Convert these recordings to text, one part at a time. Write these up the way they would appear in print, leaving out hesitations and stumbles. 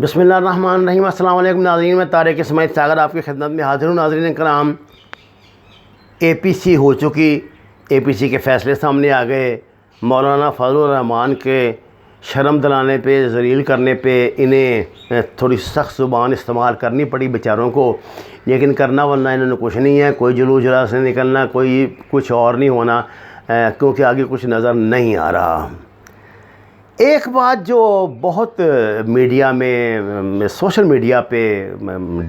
بسم اللہ الرحمن الرحیم۔ السلام علیکم ناظرین، میں طارق اسماعیل ساگر آپ کی خدمت میں حاضر ہوں۔ ناظرین کرام، اے پی سی ہو چکی، اے پی سی کے فیصلے سامنے آ گئے۔ مولانا فضل الرحمان کے شرم دلانے پہ، ذلیل کرنے پہ انہیں تھوڑی سخت زبان استعمال کرنی پڑی بیچاروں کو، لیکن کرنا ورنہ انہوں نے کچھ نہیں ہے۔ کوئی جلوس جلاس نہیں نکلنا، کوئی کچھ اور نہیں ہونا، کیونکہ آگے کچھ نظر نہیں آ رہا۔ ایک بات جو بہت میڈیا میں، سوشل میڈیا پہ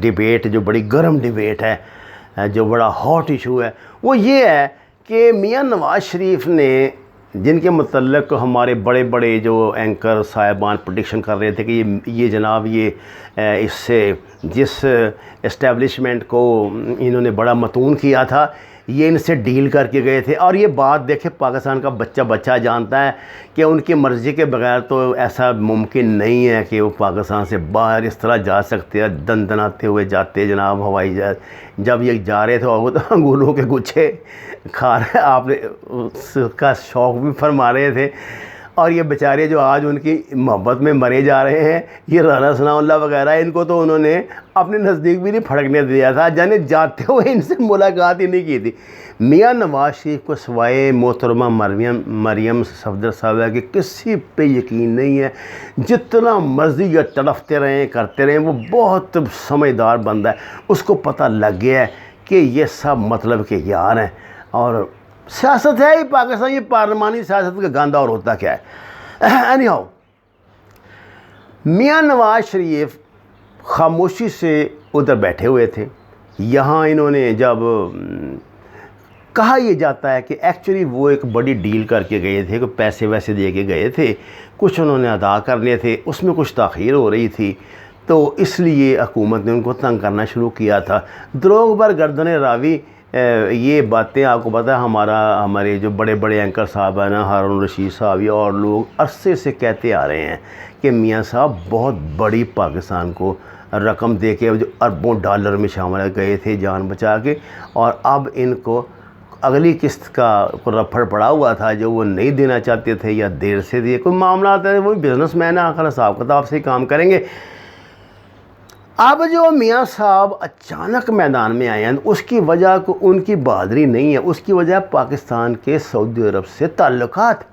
ڈیبیٹ، جو بڑی گرم ڈیبیٹ ہے، جو بڑا ہاٹ ایشو ہے، وہ یہ ہے کہ میاں نواز شریف نے، جن کے متعلق ہمارے بڑے بڑے جو اینکر صاحبان پریڈکشن کر رہے تھے کہ یہ جناب یہ اس سے جس اسٹیبلشمنٹ کو انہوں نے بڑا متون کیا تھا، یہ ان سے ڈیل کر کے گئے تھے۔ اور یہ بات دیکھیں، پاکستان کا بچہ بچہ جانتا ہے کہ ان کی مرضی کے بغیر تو ایسا ممکن نہیں ہے کہ وہ پاکستان سے باہر اس طرح جا سکتے ہیں، دن دناتے ہوئے جاتے جناب ہوائی جہاز۔ جب یہ جا رہے تھے اور وہ تو انگوروں کے گچھے کھا رہے، آپ نے اس کا شوق بھی فرما رہے تھے، اور یہ بیچارے جو آج ان کی محبت میں مرے جا رہے ہیں، یہ رانا ثناء اللہ وغیرہ، ان کو تو انہوں نے اپنے نزدیک بھی نہیں پھڑکنے دیا تھا، جانے جاتے ہوئے ان سے ملاقات ہی نہیں کی تھی۔ میاں نواز شریف کو سوائے محترمہ مریم صفدر صاحبہ کہ کسی پہ یقین نہیں ہے۔ جتنا مرضی یہ تڑفتے رہیں، کرتے رہیں، وہ بہت سمجھدار بندہ ہے، اس کو پتہ لگ گیا ہے کہ یہ سب مطلب کے یار ہیں، اور سیاست ہے ہی پاکستان، یہ پارلیمانی سیاست کا گاندہ اور ہوتا کیا ہے۔ اینی ہاؤ، میاں نواز شریف خاموشی سے ادھر بیٹھے ہوئے تھے۔ یہاں انہوں نے جب کہا یہ جاتا ہے کہ ایکچولی وہ ایک بڑی ڈیل کر کے گئے تھے، کہ پیسے ویسے دے کے گئے تھے، کچھ انہوں نے ادا کرنے تھے، اس میں کچھ تاخیر ہو رہی تھی، تو اس لیے حکومت نے ان کو تنگ کرنا شروع کیا تھا۔ دروغ بر گردن راوی، یہ باتیں آپ کو پتہ ہے، ہمارے جو بڑے بڑے اینکر صاحب ہیں نا، ہارون رشید صاحب اور لوگ عرصے سے کہتے آ رہے ہیں کہ میاں صاحب بہت بڑی پاکستان کو رقم دے کے، جو اربوں ڈالر میں شامل گئے تھے جان بچا کے، اور اب ان کو اگلی قسط کا رفڑ پڑا ہوا تھا جو وہ نہیں دینا چاہتے تھے یا دیر سے دیے، کوئی معاملات ہے، وہی بزنس مین ہے، آخر حساب کتاب سے ہی کام کریں گے۔ اب جو میاں صاحب اچانک میدان میں آئے ہیں، اس کی وجہ کو ان کی بہادری نہیں ہے، اس کی وجہ پاکستان کے سعودی عرب سے تعلقات۔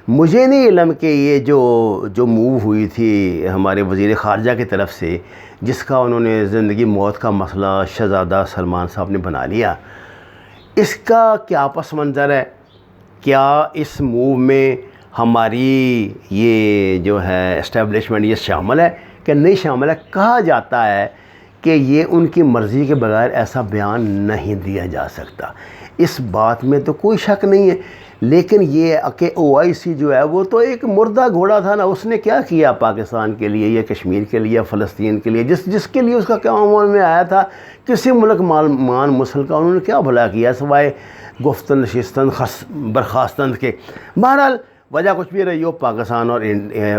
مجھے نہیں علم کہ یہ جو موو ہوئی تھی ہمارے وزیر خارجہ کی طرف سے، جس کا انہوں نے زندگی موت کا مسئلہ شہزادہ سلمان صاحب نے بنا لیا، اس کا کیا پس منظر ہے؟ کیا اس موو میں ہماری یہ جو ہے اسٹیبلشمنٹ یہ شامل ہے کہ نہیں شامل ہے؟ کہا جاتا ہے کہ یہ ان کی مرضی کے بغیر ایسا بیان نہیں دیا جا سکتا، اس بات میں تو کوئی شک نہیں ہے، لیکن یہ کہ او آئی سی جو ہے وہ تو ایک مردہ گھوڑا تھا نا، اس نے کیا کیا پاکستان کے لیے یا کشمیر کے لیے یا فلسطین کے لیے، جس کے لیے اس کا قیام عمل میں آیا تھا، کسی ملک مان مسل کا انہوں نے کیا بھلا کیا سوائے گفتن نشستن برخاستند کے۔ بہرحال وجہ کچھ بھی رہی ہو، پاکستان اور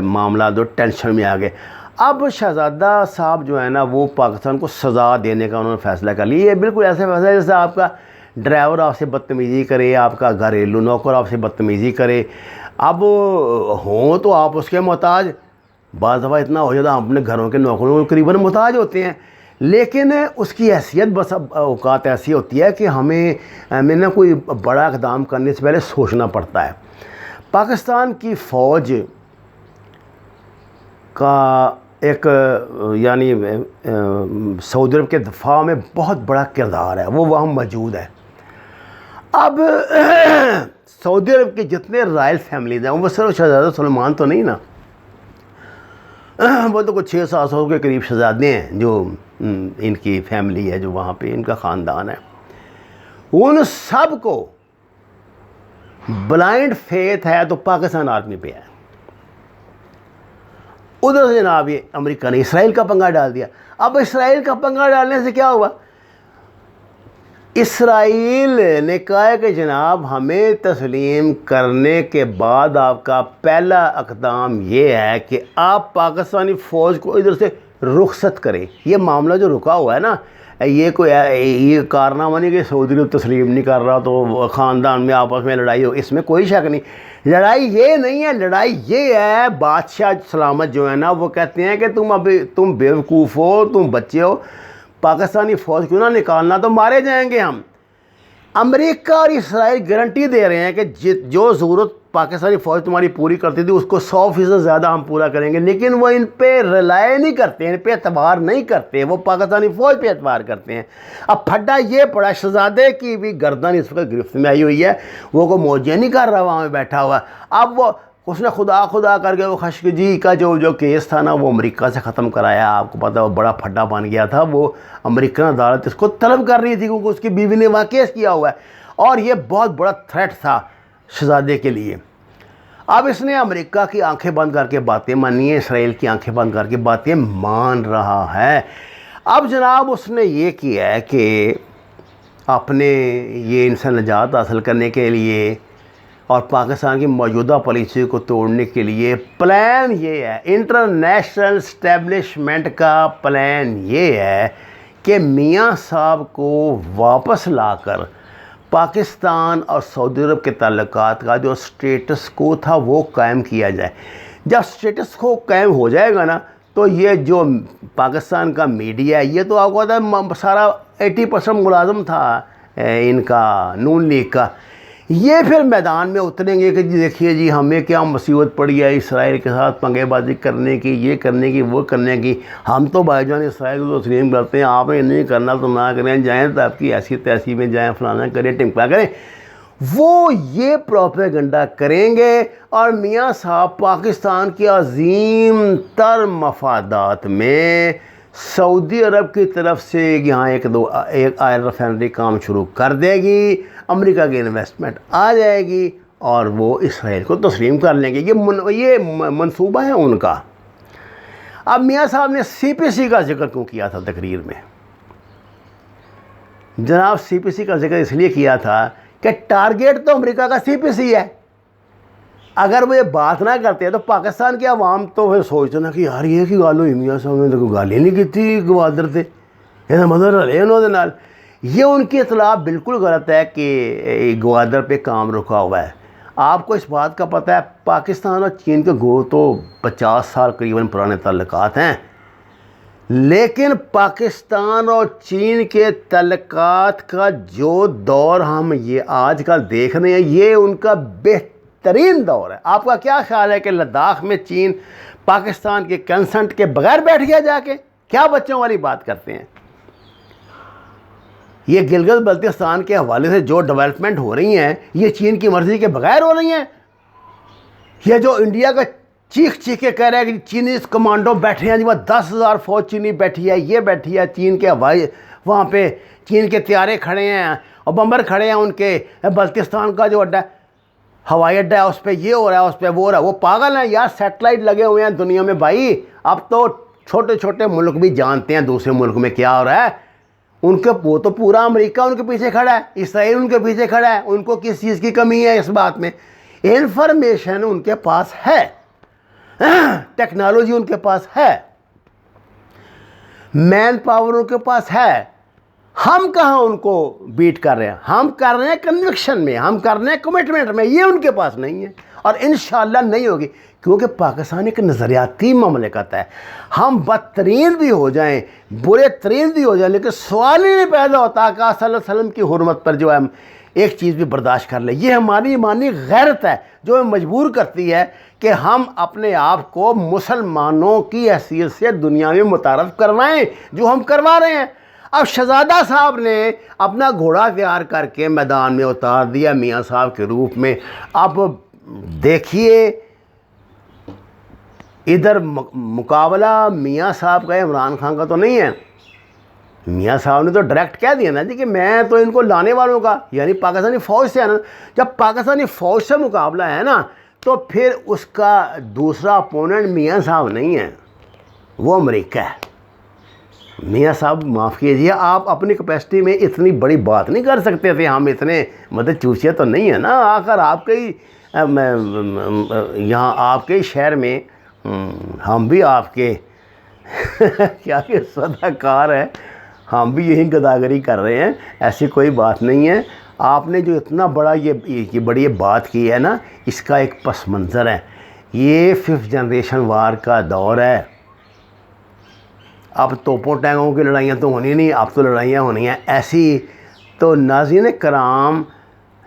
معاملات دو ٹینشن میں آ گئے۔ اب شہزادہ صاحب جو ہے نا، وہ پاکستان کو سزا دینے کا انہوں نے فیصلہ کر لیا۔ یہ بالکل ایسا فیصلہ ہے جیسے آپ کا ڈرائیور آپ سے بدتمیزی کرے، آپ کا گھریلو نوکر آپ سے بدتمیزی کرے۔ اب ہوں تو آپ اس کے محتاج، بعض دفعہ اتنا ہو جاتا ہے اپنے گھروں کے نوکروں کو قریباً محتاج ہوتے ہیں، لیکن اس کی حیثیت بس اوقات ایسی ہوتی ہے کہ ہمیں نہ کوئی بڑا اقدام کرنے سے پہلے سوچنا پڑتا ہے۔ پاکستان کی فوج کا ایک یعنی سعودی عرب کے دفاع میں بہت بڑا کردار ہے، وہ وہاں موجود ہے۔ اب سعودی عرب کے جتنے رائل فیملیز ہیں، وہ صرف شہزادہ سلمان تو نہیں نا، وہ تو کچھ 600-700 کے قریب شہزادے ہیں جو ان کی فیملی ہے، جو وہاں پہ ان کا خاندان ہے، ان سب کو بلائنڈ فیتھ ہے تو پاکستان آرمی پہ ہے۔ ادھر سے جناب یہ امریکہ نے اسرائیل کا پنگا ڈال دیا۔ اب اسرائیل کا پنگا ڈالنے سے کیا ہوا؟ اسرائیل نے کہا کہ جناب ہمیں تسلیم کرنے کے بعد آپ کا پہلا اقدام یہ ہے کہ آپ پاکستانی فوج کو ادھر سے رخصت کرے. یہ معاملہ جو رکا ہوا ہے نا, یہ کارنامہ نہیں کہ سعودی عرب تسلیم نہیں کر رہا تو خاندان میں آپس میں لڑائی ہو, اس میں کوئی شک نہیں. لڑائی یہ نہیں ہے, لڑائی یہ ہے بادشاہ سلامت جو ہے نا وہ کہتے ہیں کہ تم بیوقوف ہو, تم بچے ہو, پاکستانی فوج کیوں نہ نکالنا, تو مارے جائیں گے ہم. امریکہ اور اسرائیل گارنٹی دے رہے ہیں کہ جو ضرورت پاکستانی فوج تمہاری پوری کرتی تھی اس کو 100% زیادہ ہم پورا کریں گے. لیکن وہ ان پہ ریلائے نہیں کرتے, ان پہ اعتبار نہیں کرتے, وہ پاکستانی فوج پہ اعتبار کرتے ہیں. اب پھڈا یہ پڑا, شہزادے کی بھی گردن اس وقت گرفت میں آئی ہوئی ہے, وہ کو موجے نہیں کر رہا وہاں پہ بیٹھا ہوا. اب اس نے خدا کر کے وہ خشگجی کا جو کیس تھا نا وہ امریکہ سے ختم کرایا. آپ کو پتہ وہ بڑا پھڈا بن گیا تھا, وہ امریکن عدالت اس کو طلب کر رہی تھی کیونکہ اس کی بیوی نے وہاں کیس کیا ہوا ہے, اور یہ بہت بڑا تھریٹ تھا شہزادے کے لیے. اب اس نے امریکہ کی آنکھیں بند کر کے باتیں مانی ہیں, اسرائیل کی آنکھیں بند کر کے باتیں مان رہا ہے. اب جناب اس نے یہ کیا ہے کہ اپنے یہ ان سے نجات حاصل کرنے کے لیے اور پاکستان کی موجودہ پالیسی کو توڑنے کے لیے پلان یہ ہے, انٹرنیشنل اسٹیبلشمنٹ کا پلان یہ ہے کہ میاں صاحب کو واپس لا کر پاکستان اور سعودی عرب کے تعلقات کا جو سٹیٹس کو تھا وہ قائم کیا جائے. جب سٹیٹس کو قائم ہو جائے گا نا تو یہ جو پاکستان کا میڈیا ہے یہ تو آپ کو پتہ ہے سارا 80% ملازم تھا ان کا نون لیگ کا, یہ پھر میدان میں اتریں گے کہ دیکھیے جی ہمیں کیا مصیبت پڑی ہے اسرائیل کے ساتھ پنگے بازی کرنے کی, یہ کرنے کی, وہ کرنے کی. ہم تو بھائی جان اسرائیل کو تسلیم کرتے ہیں, آپ نے نہیں کرنا تو نہ کریں, جائیں تو آپ کی ایسی تیسی میں جائیں, فلانا کریں, ٹمکا کریں. وہ یہ پروپیگنڈا کریں گے اور میاں صاحب پاکستان کے عظیم تر مفادات میں سعودی عرب کی طرف سے یہاں ایک آئل ریفائنری کام شروع کر دے گی, امریکہ کی انویسٹمنٹ آ جائے گی اور وہ اسرائیل کو تسلیم کر لیں گے. یہ منصوبہ ہے ان کا. اب میاں صاحب نے سی پی سی کا ذکر کیوں کیا تھا تقریر میں؟ جناب سی پی سی کا ذکر اس لیے کیا تھا کہ ٹارگیٹ تو امریکہ کا سی پی سی ہے. اگر وہ یہ بات نہ کرتے تو پاکستان کے عوام تو پھر سوچتے نا کہ یار یہ کی گل ہوئی, میاں صاحب نے تو کوئی گل ہی نہیں کی تھی گوادر سے, یہ مدد رلے انہوں نے. یہ ان کی اطلاع بالکل غلط ہے کہ گوادر پہ کام رکا ہوا ہے. آپ کو اس بات کا پتہ ہے پاکستان اور چین کے گو تو 50 سال قریباً پرانے تعلقات ہیں, لیکن پاکستان اور چین کے تعلقات کا جو دور ہم یہ آج کل دیکھ رہے ہیں یہ ان کا بہترین دور ہے. آپ کا کیا خیال ہے کہ لداخ میں چین پاکستان کے کنسنٹ کے بغیر بیٹھ گیا جا کے؟ کیا بچوں والی بات کرتے ہیں؟ یہ گلگت بلتستان کے حوالے سے جو ڈیولپمنٹ ہو رہی ہیں یہ چین کی مرضی کے بغیر ہو رہی ہیں. یہ جو انڈیا کا چیخ کے کہہ رہا ہے کہ چینیز کمانڈو بیٹھے ہیں جی, وہ 10,000 فوج چینی بیٹھی ہے, یہ بیٹھی ہے چین کے ہوائی, وہاں پہ چین کے طیارے کھڑے ہیں اور بمبر کھڑے ہیں ان کے, بلتستان کا جو اڈا ہے ہوائی اڈا ہے اس پہ یہ ہو رہا ہے, اس پہ وہ ہو رہا ہے. وہ پاگل ہیں یار, سیٹلائٹ لگے ہوئے ہیں دنیا میں بھائی. اب تو چھوٹے چھوٹے ملک بھی جانتے ہیں دوسرے ملک میں کیا ہو رہا ہے. وہ تو پورا امریکہ ان کے پیچھے کھڑا ہے, اسرائیل ان کے پیچھے کھڑا ہے. ان کو کس چیز کی کمی ہے اس بات میں؟ انفارمیشن ان کے پاس ہے, ٹیکنالوجی ان کے پاس ہے, مین پاور ان کے پاس ہے. ہم کہاں ان کو بیٹ کر رہے ہیں؟ ہم کر رہے ہیں کنوکشن میں, ہم کر رہے ہیں کمٹمنٹ میں. یہ ان کے پاس نہیں ہے اور انشاءاللہ نہیں ہوگی, کیونکہ پاکستان ایک نظریاتی مملکت ہے. ہم بدترین بھی ہو جائیں, برے ترین بھی ہو جائیں, لیکن سوال ہی نہیں پیدا ہوتا کہ صلی اللہ علیہ وسلم کی حرمت پر جو ہے ہم ایک چیز بھی برداشت کر لیں. یہ ہماری ایمانی غیرت ہے جو ہمیں مجبور کرتی ہے کہ ہم اپنے آپ کو مسلمانوں کی حیثیت سے دنیا میں متعارف کروائیں, جو ہم کروا رہے ہیں. اب شہزادہ صاحب نے اپنا گھوڑا تیار کر کے میدان میں اتار دیا میاں صاحب کے روپ میں. اب دیکھیے ادھر مقابلہ میاں صاحب کا عمران خان کا تو نہیں ہے. میاں صاحب نے تو ڈائریکٹ کہہ دیا نا جی کہ میں تو ان کو لانے والوں کا, یعنی پاکستانی فوج سے ہے نا. جب پاکستانی فوج سے مقابلہ ہے نا تو پھر اس کا دوسرا اپوننٹ میاں صاحب نہیں ہے, وہ امریکہ ہے. میاں صاحب معاف کیجیے, آپ اپنی کیپیسٹی میں اتنی بڑی بات نہیں کر سکتے تھے. ہم اتنے چوچے تو نہیں ہیں نا. آخر آپ کے ہی یہاں آپ کے ہی شہر میں ہم بھی آپ کے کیا کہ صداکار ہے، ہم بھی یہی گداگری کر رہے ہیں، ایسی کوئی بات نہیں ہے۔ آپ نے جو اتنا بڑا یہ بڑی بات کی ہے نا، اس کا ایک پس منظر ہے۔ یہ 5th جنریشن وار کا دور ہے۔ اب توپوں ٹینگوں کی لڑائیاں تو ہونی نہیں، اب تو لڑائیاں ہونی ہیں ایسی۔ تو ناظرین کرام،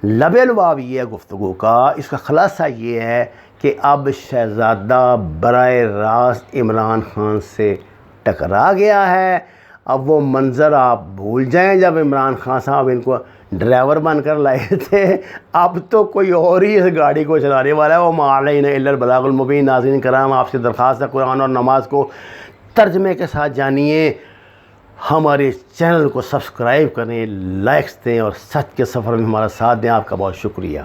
لب لباب یہ ہے گفتگو کا، اس کا خلاصہ یہ ہے کہ اب شہزادہ براہ راست عمران خان سے ٹکرا گیا ہے۔ اب وہ منظر آپ بھول جائیں جب عمران خان صاحب ان کو ڈرائیور بن کر لائے تھے، اب تو کوئی اور ہی اس گاڑی کو چلانے والا ہے۔ وہ ما علینا الا البلاغ المبین۔ ناظرین کرام، آپ سے درخواست ہے قرآن اور نماز کو ترجمے کے ساتھ جانیے، ہمارے چینل کو سبسکرائب کریں، لائکس دیں اور سچ کے سفر میں ہمارا ساتھ دیں۔ آپ کا بہت شکریہ۔